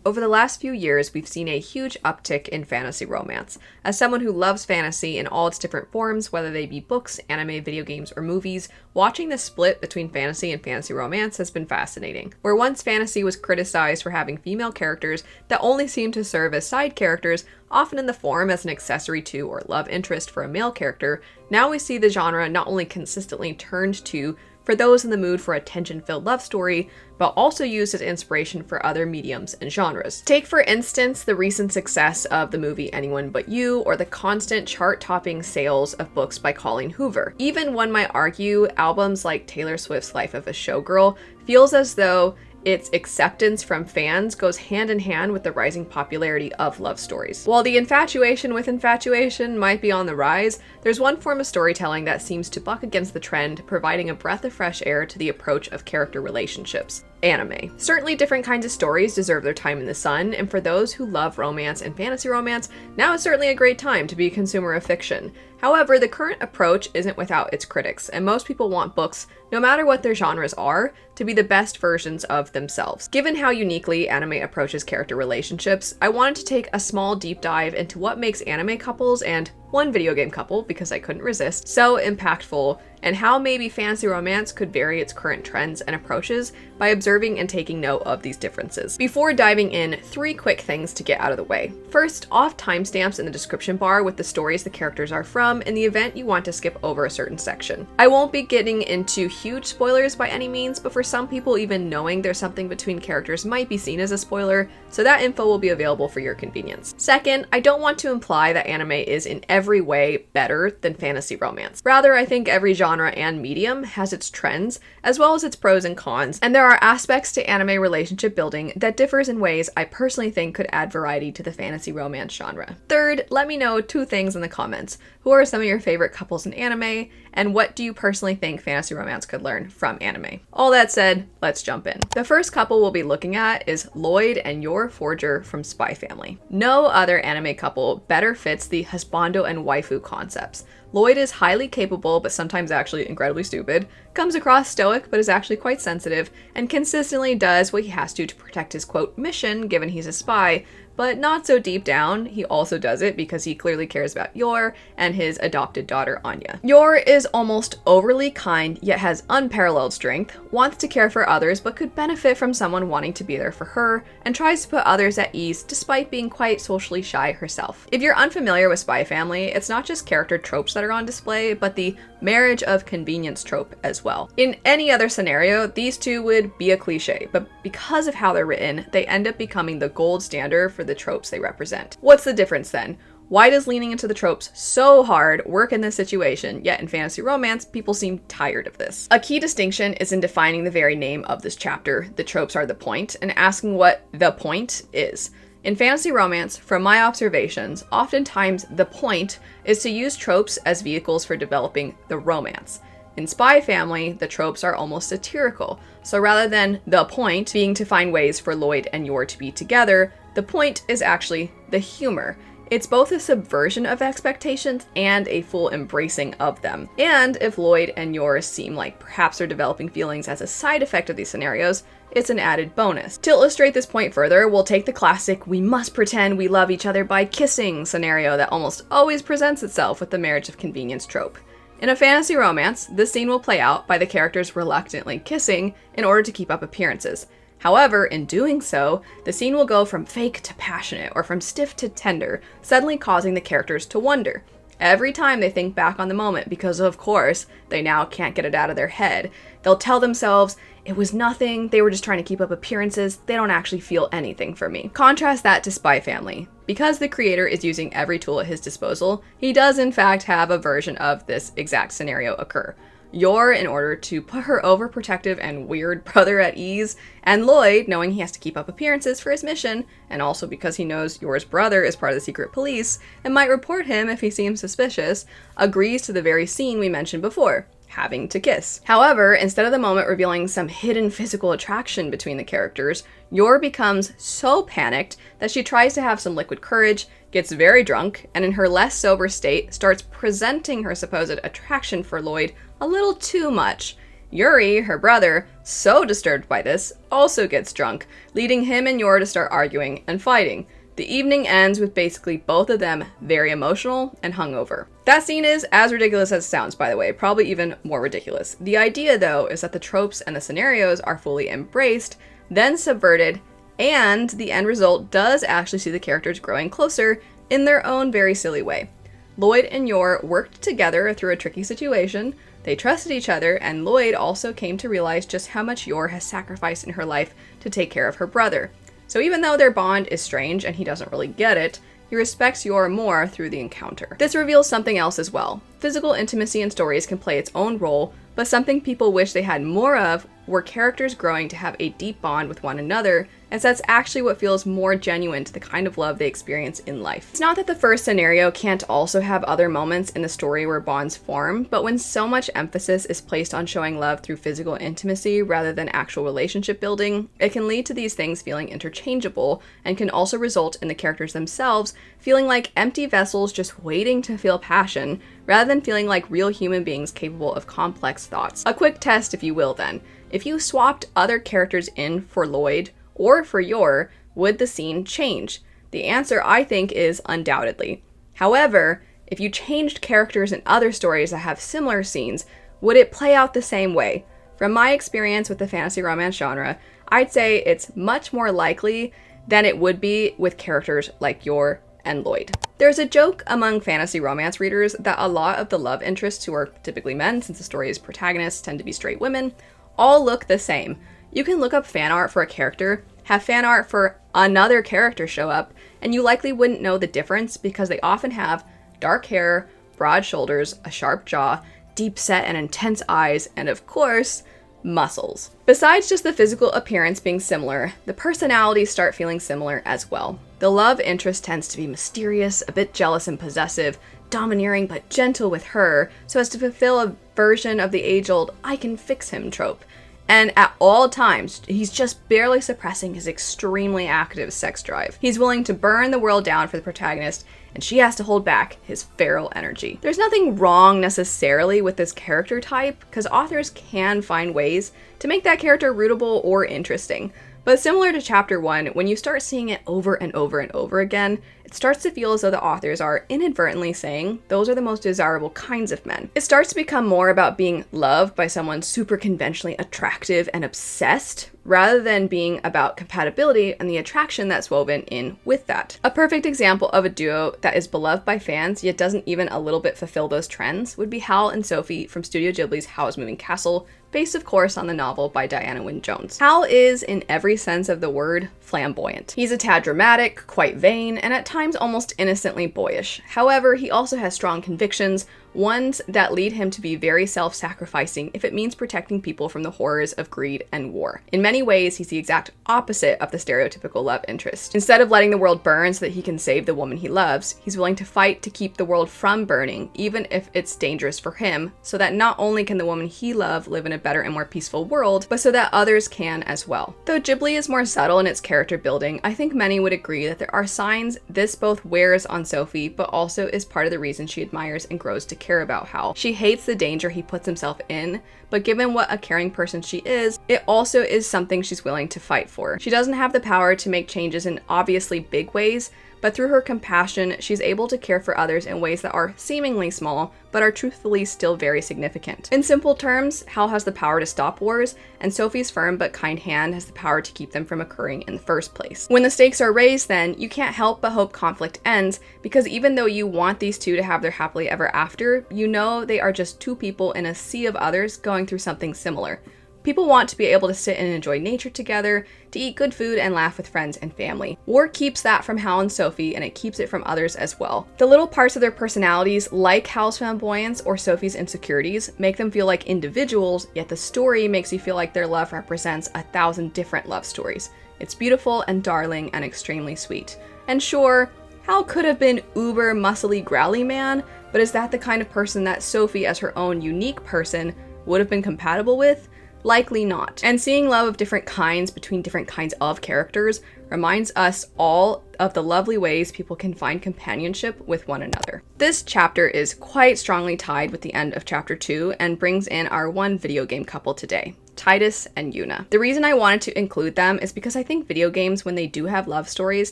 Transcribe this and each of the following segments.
Over the last few years, we've seen a huge uptick in fantasy romance. As someone who loves fantasy in all its different forms, whether they be books, anime, video games, or movies, watching the split between fantasy and fantasy romance has been fascinating. Where once fantasy was criticized for having female characters that only seemed to serve as side characters, often in the form as an accessory to or love interest for a male character, now we see the genre not only consistently turned to for those in the mood for a tension-filled love story, but also used as inspiration for other mediums and genres. Take, for instance, the recent success of the movie Anyone But You, or the constant chart-topping sales of books by Colleen Hoover. Even one might argue albums like Taylor Swift's Life of a Showgirl feels as though its acceptance from fans goes hand in hand with the rising popularity of love stories. While the infatuation with infatuation might be on the rise, there's one form of storytelling that seems to buck against the trend, providing a breath of fresh air to the approach of character relationships: anime. Certainly different kinds of stories deserve their time in the sun, and for those who love romance and fantasy romance, now is certainly a great time to be a consumer of fiction. However, the current approach isn't without its critics, and most people want books, no matter what their genres are, to be the best versions of themselves. Given how uniquely anime approaches character relationships, I wanted to take a small deep dive into what makes anime couples and one video game couple, because I couldn't resist, so impactful, and how maybe fantasy romance could vary its current trends and approaches by observing and taking note of these differences. Before diving in, 3 quick things to get out of the way. First, off timestamps in the description bar with the stories the characters are from in the event you want to skip over a certain section. I won't be getting into huge spoilers by any means, but for some people, even knowing there's something between characters might be seen as a spoiler, so that info will be available for your convenience. Second, I don't want to imply that anime is in every way better than fantasy romance. Rather, I think every genre and medium has its trends, as well as its pros and cons, and there are aspects to anime relationship building that differs in ways I personally think could add variety to the fantasy romance genre. Third, let me know 2 things in the comments. Who are some of your favorite couples in anime, and what do you personally think fantasy romance could learn from anime? All that said, let's jump in. The first couple we'll be looking at is Lloyd and Yor Forger from Spy Family. No other anime couple better fits the husbando and waifu concepts. Lloyd is highly capable, but sometimes actually incredibly stupid, comes across stoic, but is actually quite sensitive, and consistently does what he has to protect his, quote, mission, given he's a spy, but not so deep down. He also does it because he clearly cares about Yor and his adopted daughter, Anya. Yor is almost overly kind, yet has unparalleled strength, wants to care for others, but could benefit from someone wanting to be there for her, and tries to put others at ease despite being quite socially shy herself. If you're unfamiliar with Spy Family, it's not just character tropes that are on display, but the marriage of convenience trope as well. In any other scenario, these two would be a cliche, but because of how they're written, they end up becoming the gold standard for the tropes they represent. What's the difference then? Why does leaning into the tropes so hard work in this situation, yet in fantasy romance, people seem tired of this? A key distinction is in defining the very name of this chapter, the tropes are the point, and asking what the point is. In fantasy romance, from my observations, oftentimes the point is to use tropes as vehicles for developing the romance. In Spy Family, the tropes are almost satirical, so rather than the point being to find ways for Lloyd and Yor to be together, the point is actually the humor. It's both a subversion of expectations and a full embracing of them. And if Lloyd and Yor seem like perhaps they're developing feelings as a side effect of these scenarios, it's an added bonus. To illustrate this point further, we'll take the classic "we must pretend we love each other by kissing" scenario that almost always presents itself with the marriage of convenience trope. In a fantasy romance, this scene will play out by the characters reluctantly kissing in order to keep up appearances. However, in doing so, the scene will go from fake to passionate, or from stiff to tender, suddenly causing the characters to wonder. Every time they think back on the moment, because of course, they now can't get it out of their head, they'll tell themselves, it was nothing, they were just trying to keep up appearances, they don't actually feel anything for me. Contrast that to Spy Family. Because the creator is using every tool at his disposal, he does in fact have a version of this exact scenario occur. Yor, in order to put her overprotective and weird brother at ease, and Lloyd, knowing he has to keep up appearances for his mission, and also because he knows Yor's brother is part of the secret police and might report him if he seems suspicious, agrees to the very scene we mentioned before, having to kiss. However, instead of the moment revealing some hidden physical attraction between the characters, Yor becomes so panicked that she tries to have some liquid courage, gets very drunk, and in her less sober state starts presenting her supposed attraction for Lloyd a little too much. Yuri, her brother, so disturbed by this, also gets drunk, leading him and Yor to start arguing and fighting. The evening ends with basically both of them very emotional and hungover. That scene is as ridiculous as it sounds, by the way, probably even more ridiculous. The idea, though, is that the tropes and the scenarios are fully embraced, then subverted, and the end result does actually see the characters growing closer in their own very silly way. Lloyd and Yor worked together through a tricky situation. They trusted each other, and Lloyd also came to realize just how much Yor has sacrificed in her life to take care of her brother. So even though their bond is strange and he doesn't really get it, he respects Yor more through the encounter. This reveals something else as well. Physical intimacy in stories can play its own role, but something people wish they had more of were characters growing to have a deep bond with one another, as that's actually what feels more genuine to the kind of love they experience in life. It's not that the first scenario can't also have other moments in the story where bonds form, but when so much emphasis is placed on showing love through physical intimacy rather than actual relationship building, it can lead to these things feeling interchangeable, and can also result in the characters themselves feeling like empty vessels just waiting to feel passion, rather than feeling like real human beings capable of complex thoughts. A quick test, if you will, then. If you swapped other characters in for Lloyd, or for Yor, would the scene change? The answer, I think, is undoubtedly. However, if you changed characters in other stories that have similar scenes, would it play out the same way? From my experience with the fantasy romance genre, I'd say it's much more likely than it would be with characters like Yor and Lloyd. There's a joke among fantasy romance readers that a lot of the love interests, who are typically men since the story's protagonists tend to be straight women, all look the same. You can look up fan art for a character, have fan art for another character show up, and you likely wouldn't know the difference because they often have dark hair, broad shoulders, a sharp jaw, deep set and intense eyes, and of course, muscles. Besides just the physical appearance being similar, the personalities start feeling similar as well. The love interest tends to be mysterious, a bit jealous and possessive, domineering but gentle with her, so as to fulfill a version of the age-old "I can fix him" trope. And at all times, he's just barely suppressing his extremely active sex drive. He's willing to burn the world down for the protagonist, and she has to hold back his feral energy. There's nothing wrong necessarily with this character type, because authors can find ways to make that character rootable or interesting. But similar to Chapter 1, when you start seeing it over and over and over again, it starts to feel as though the authors are inadvertently saying those are the most desirable kinds of men. It starts to become more about being loved by someone super conventionally attractive and obsessed, rather than being about compatibility and the attraction that's woven in with that. A perfect example of a duo that is beloved by fans yet doesn't even a little bit fulfill those trends would be Howl and Sophie from Studio Ghibli's Howl's Moving Castle, based of course on the novel by Diana Wynne Jones. Howl is, in every sense of the word, flamboyant. He's a tad dramatic, quite vain, and at times almost innocently boyish. However, he also has strong convictions, ones that lead him to be very self-sacrificing if it means protecting people from the horrors of greed and war. In many ways, he's the exact opposite of the stereotypical love interest. Instead of letting the world burn so that he can save the woman he loves, he's willing to fight to keep the world from burning, even if it's dangerous for him, so that not only can the woman he loves live in a better and more peaceful world, but so that others can as well. Though Ghibli is more subtle in its character building, I think many would agree that there are signs this both wears on Sophie, but also is part of the reason she admires and grows to care about Howl. She hates the danger he puts himself in, but given what a caring person she is, it also is something she's willing to fight for. She doesn't have the power to make changes in obviously big ways, but through her compassion, she's able to care for others in ways that are seemingly small, but are truthfully still very significant. In simple terms, Howl has the power to stop wars, and Sophie's firm but kind hand has the power to keep them from occurring in the first place. When the stakes are raised then, you can't help but hope conflict ends, because even though you want these two to have their happily ever after, you know they are just two people in a sea of others going through something similar. People want to be able to sit and enjoy nature together, to eat good food and laugh with friends and family. War keeps that from Howl and Sophie, and it keeps it from others as well. The little parts of their personalities, like Howl's flamboyance or Sophie's insecurities, make them feel like individuals, yet the story makes you feel like their love represents 1,000 different love stories. It's beautiful and darling and extremely sweet. And sure, Howl could have been uber muscly growly man, but is that the kind of person that Sophie as her own unique person would have been compatible with? Likely not. And seeing love of different kinds between different kinds of characters reminds us all of the lovely ways people can find companionship with one another. This chapter is quite strongly tied with the end of chapter 2 and brings in our one video game couple today, Titus and Yuna. The reason I wanted to include them is because I think video games, when they do have love stories,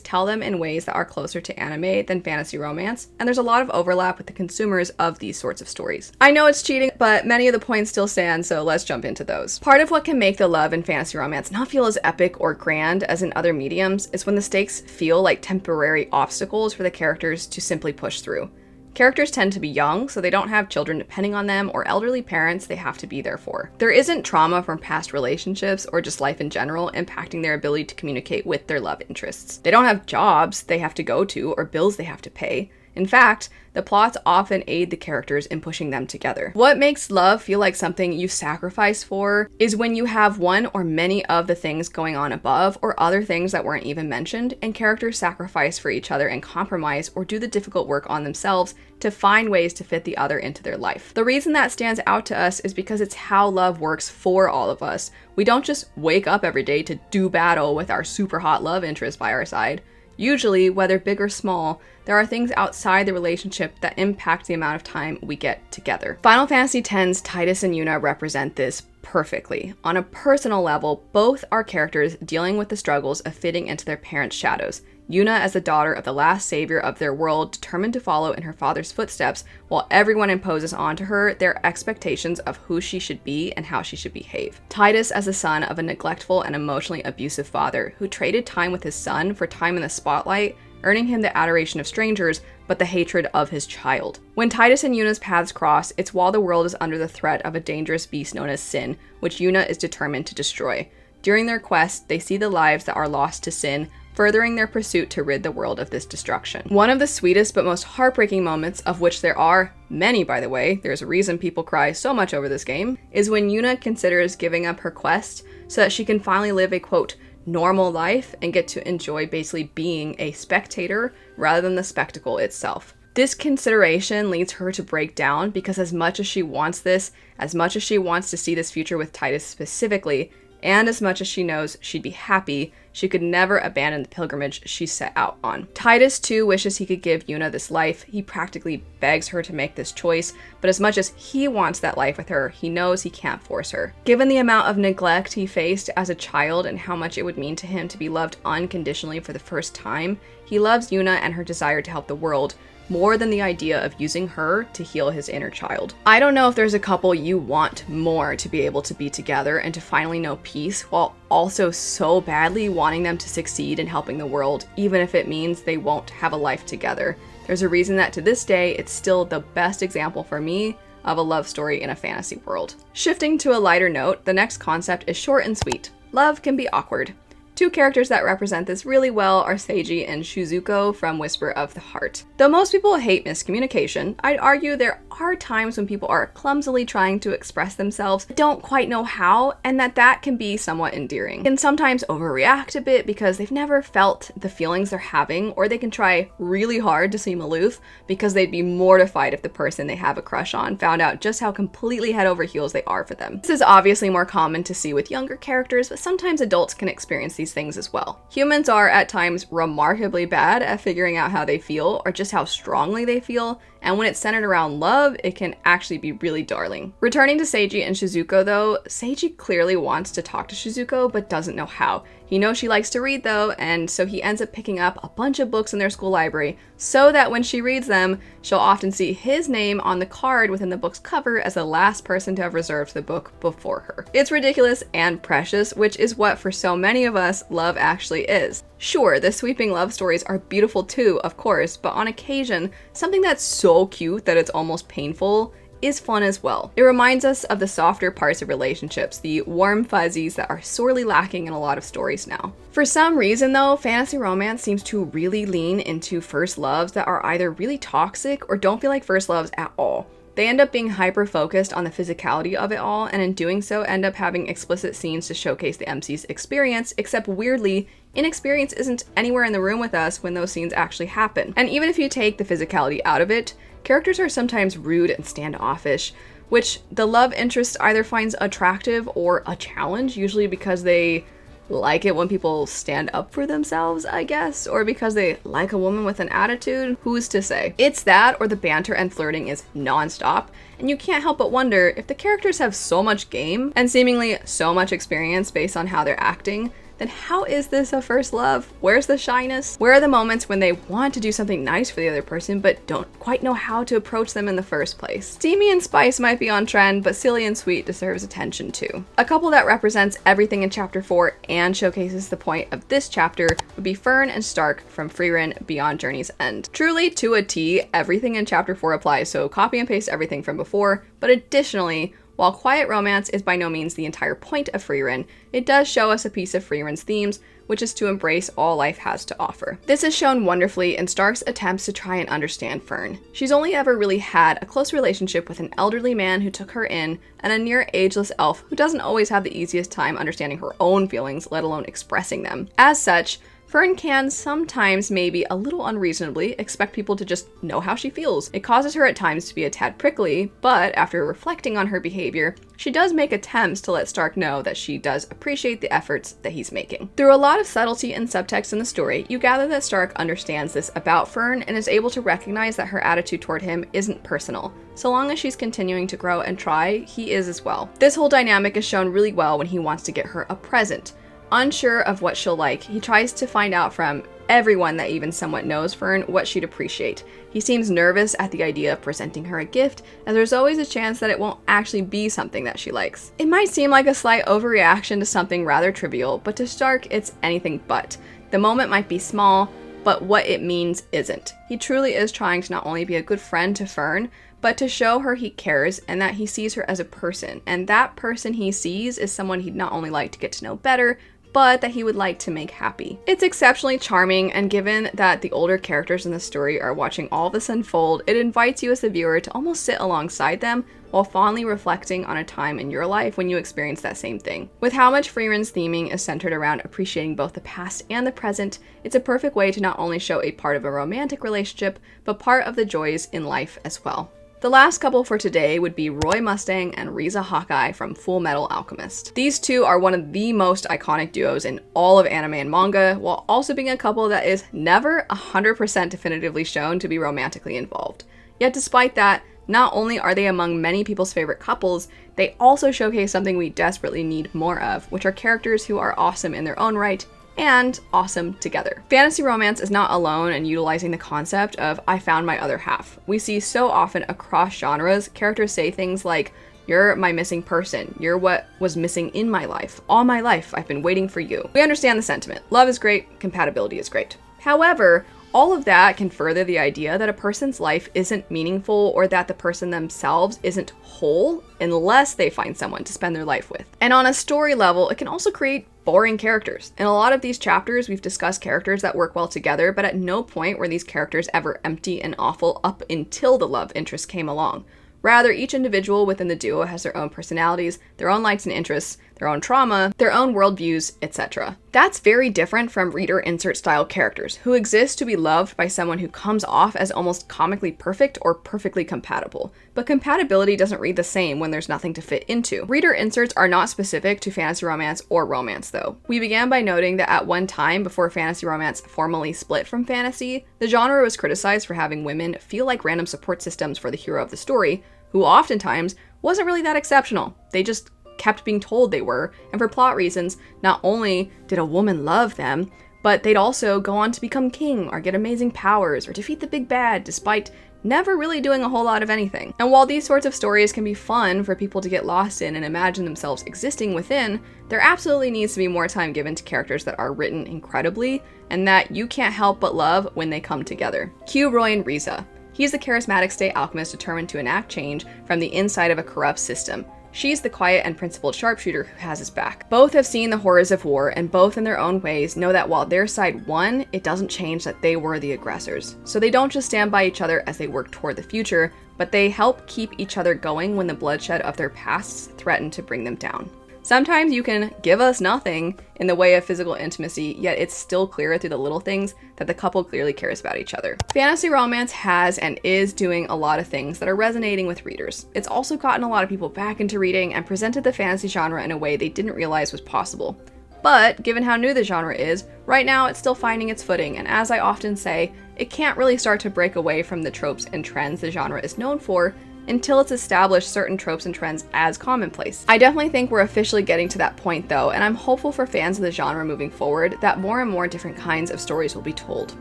tell them in ways that are closer to anime than fantasy romance, and there's a lot of overlap with the consumers of these sorts of stories. I know it's cheating, but many of the points still stand, so let's jump into those. Part of what can make the love in fantasy romance not feel as epic or grand as in other mediums is when the stakes feel like temporary obstacles for the characters to simply push through. Characters tend to be young, so they don't have children depending on them or elderly parents they have to be there for. There isn't trauma from past relationships or just life in general impacting their ability to communicate with their love interests. They don't have jobs they have to go to or bills they have to pay. In fact, the plots often aid the characters in pushing them together. What makes love feel like something you sacrifice for is when you have one or many of the things going on above or other things that weren't even mentioned, and characters sacrifice for each other and compromise or do the difficult work on themselves to find ways to fit the other into their life. The reason that stands out to us is because it's how love works for all of us. We don't just wake up every day to do battle with our super hot love interest by our side. Usually, whether big or small, there are things outside the relationship that impact the amount of time we get together. Final Fantasy X's Titus and Yuna represent this perfectly. On a personal level, both are characters dealing with the struggles of fitting into their parents' shadows. Yuna as the daughter of the last savior of their world, determined to follow in her father's footsteps, while everyone imposes onto her their expectations of who she should be and how she should behave. Titus as the son of a neglectful and emotionally abusive father, who traded time with his son for time in the spotlight, earning him the adoration of strangers, but the hatred of his child. When Titus and Yuna's paths cross, it's while the world is under the threat of a dangerous beast known as sin, which Yuna is determined to destroy. During their quest, they see the lives that are lost to sin, furthering their pursuit to rid the world of this destruction. One of the sweetest but most heartbreaking moments, of which there are many by the way, there's a reason people cry so much over this game, is when Yuna considers giving up her quest so that she can finally live a quote, normal life and get to enjoy basically being a spectator rather than the spectacle itself. This consideration leads her to break down because as much as she wants this, as much as she wants to see this future with Titus specifically, and as much as she knows she'd be happy, she could never abandon the pilgrimage she set out on. Titus too wishes he could give Yuna this life. He practically begs her to make this choice, but as much as he wants that life with her, he knows he can't force her. Given the amount of neglect he faced as a child and how much it would mean to him to be loved unconditionally for the first time, he loves Yuna and her desire to help the world more than the idea of using her to heal his inner child. I don't know if there's a couple you want more to be able to be together and to finally know peace while also so badly wanting them to succeed in helping the world, even if it means they won't have a life together. There's a reason that to this day, it's still the best example for me of a love story in a fantasy world. Shifting to a lighter note, the next concept is short and sweet. Love can be awkward. Two characters that represent this really well are Seiji and Shizuko from Whisper of the Heart. Though most people hate miscommunication, I'd argue there are times when people are clumsily trying to express themselves, but don't quite know how, and that can be somewhat endearing. They can sometimes overreact a bit because they've never felt the feelings they're having, or they can try really hard to seem aloof because they'd be mortified if the person they have a crush on found out just how completely head over heels they are for them. This is obviously more common to see with younger characters, but sometimes adults can experience these things as well. Humans are at times remarkably bad at figuring out how they feel or just how strongly they feel, and when it's centered around love, it can actually be really darling. Returning to Seiji and Shizuko though, Seiji clearly wants to talk to Shizuko but doesn't know how. He knows she likes to read though, and so he ends up picking up a bunch of books in their school library so that when she reads them, she'll often see his name on the card within the book's cover as the last person to have reserved the book before her. It's ridiculous and precious, which is what for so many of us, love actually is. Sure, the sweeping love stories are beautiful too, of course, but on occasion, something that's so cute that it's almost painful is fun as well. It reminds us of the softer parts of relationships, the warm fuzzies that are sorely lacking in a lot of stories now. For some reason though, fantasy romance seems to really lean into first loves that are either really toxic or don't feel like first loves at all. They end up being hyper-focused on the physicality of it all, and in doing so end up having explicit scenes to showcase the MC's experience, except weirdly, inexperience isn't anywhere in the room with us when those scenes actually happen. And even if you take the physicality out of it, characters are sometimes rude and standoffish, which the love interest either finds attractive or a challenge, usually because they like it when people stand up for themselves, I guess, or because they like a woman with an attitude, who's to say? It's that, or the banter and flirting is non-stop, and you can't help but wonder if the characters have so much game and seemingly so much experience based on how they're acting, then how is this a first love? Where's the shyness? Where are the moments when they want to do something nice for the other person but don't quite know how to approach them in the first place? Steamy and spice might be on trend, but silly and sweet deserves attention too. A couple that represents everything in chapter 4 and showcases the point of this chapter would be Frieren and Stark from Frieren Beyond Journey's End. Truly, to a T, everything in chapter 4 applies, so copy and paste everything from before, but additionally, while quiet romance is by no means the entire point of Frieren, it does show us a piece of Frieren's themes, which is to embrace all life has to offer. This is shown wonderfully in Stark's attempts to try and understand Fern. She's only ever really had a close relationship with an elderly man who took her in, and a near ageless elf who doesn't always have the easiest time understanding her own feelings, let alone expressing them. As such, Fern can sometimes, maybe a little unreasonably, expect people to just know how she feels. It causes her at times to be a tad prickly, but after reflecting on her behavior, she does make attempts to let Stark know that she does appreciate the efforts that he's making. Through a lot of subtlety and subtext in the story, you gather that Stark understands this about Fern and is able to recognize that her attitude toward him isn't personal. So long as she's continuing to grow and try, he is as well. This whole dynamic is shown really well when he wants to get her a present. Unsure of what she'll like, he tries to find out from everyone that even somewhat knows Fern what she'd appreciate. He seems nervous at the idea of presenting her a gift, as there's always a chance that it won't actually be something that she likes. It might seem like a slight overreaction to something rather trivial, but to Stark, it's anything but. The moment might be small, but what it means isn't. He truly is trying to not only be a good friend to Fern, but to show her he cares and that he sees her as a person, and that person he sees is someone he'd not only like to get to know better, but that he would like to make happy. It's exceptionally charming, and given that the older characters in the story are watching all this unfold, it invites you as the viewer to almost sit alongside them while fondly reflecting on a time in your life when you experience that same thing. With how much Frieren's theming is centered around appreciating both the past and the present, it's a perfect way to not only show a part of a romantic relationship, but part of the joys in life as well. The last couple for today would be Roy Mustang and Riza Hawkeye from Fullmetal Alchemist. These two are one of the most iconic duos in all of anime and manga, while also being a couple that is never 100% definitively shown to be romantically involved. Yet despite that, not only are they among many people's favorite couples, they also showcase something we desperately need more of, which are characters who are awesome in their own right, and awesome together. Fantasy romance is not alone in utilizing the concept of I found my other half. We see so often across genres, characters say things like, "You're my missing person. You're what was missing in my life. All my life, I've been waiting for you." We understand the sentiment. Love is great, compatibility is great. However, all of that can further the idea that a person's life isn't meaningful or that the person themselves isn't whole unless they find someone to spend their life with. And on a story level, it can also create boring characters. In a lot of these chapters, we've discussed characters that work well together, but at no point were these characters ever empty and awful up until the love interest came along. Rather, each individual within the duo has their own personalities, their own likes and interests, their own trauma, their own worldviews, etc. That's very different from reader insert style characters, who exist to be loved by someone who comes off as almost comically perfect or perfectly compatible. But compatibility doesn't read the same when there's nothing to fit into. Reader inserts are not specific to fantasy romance or romance, though. We began by noting that at one time, before fantasy romance formally split from fantasy, the genre was criticized for having women feel like random support systems for the hero of the story, who oftentimes wasn't really that exceptional. They just kept being told they were, and for plot reasons, not only did a woman love them, but they'd also go on to become king, or get amazing powers, or defeat the big bad, despite never really doing a whole lot of anything. And while these sorts of stories can be fun for people to get lost in and imagine themselves existing within, there absolutely needs to be more time given to characters that are written incredibly, and that you can't help but love when they come together. Cue Roy and Riza. He's the charismatic state alchemist determined to enact change from the inside of a corrupt system. She's the quiet and principled sharpshooter who has his back. Both have seen the horrors of war, and both in their own ways know that while their side won, it doesn't change that they were the aggressors. So they don't just stand by each other as they work toward the future, but they help keep each other going when the bloodshed of their pasts threaten to bring them down. Sometimes you can give us nothing in the way of physical intimacy, yet it's still clear through the little things that the couple clearly cares about each other. Fantasy romance has and is doing a lot of things that are resonating with readers. It's also gotten a lot of people back into reading and presented the fantasy genre in a way they didn't realize was possible. But given how new the genre is, right now it's still finding its footing, and as I often say, it can't really start to break away from the tropes and trends the genre is known for until it's established certain tropes and trends as commonplace. I definitely think we're officially getting to that point though, and I'm hopeful for fans of the genre moving forward that more and more different kinds of stories will be told.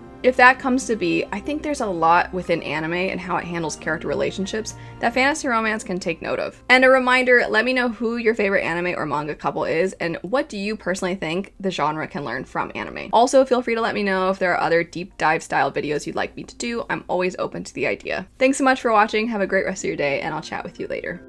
If that comes to be, I think there's a lot within anime and how it handles character relationships that fantasy romance can take note of. And a reminder, let me know who your favorite anime or manga couple is, and what do you personally think the genre can learn from anime. Also, feel free to let me know if there are other deep dive style videos you'd like me to do. I'm always open to the idea. Thanks so much for watching, have a great rest of your day, and I'll chat with you later.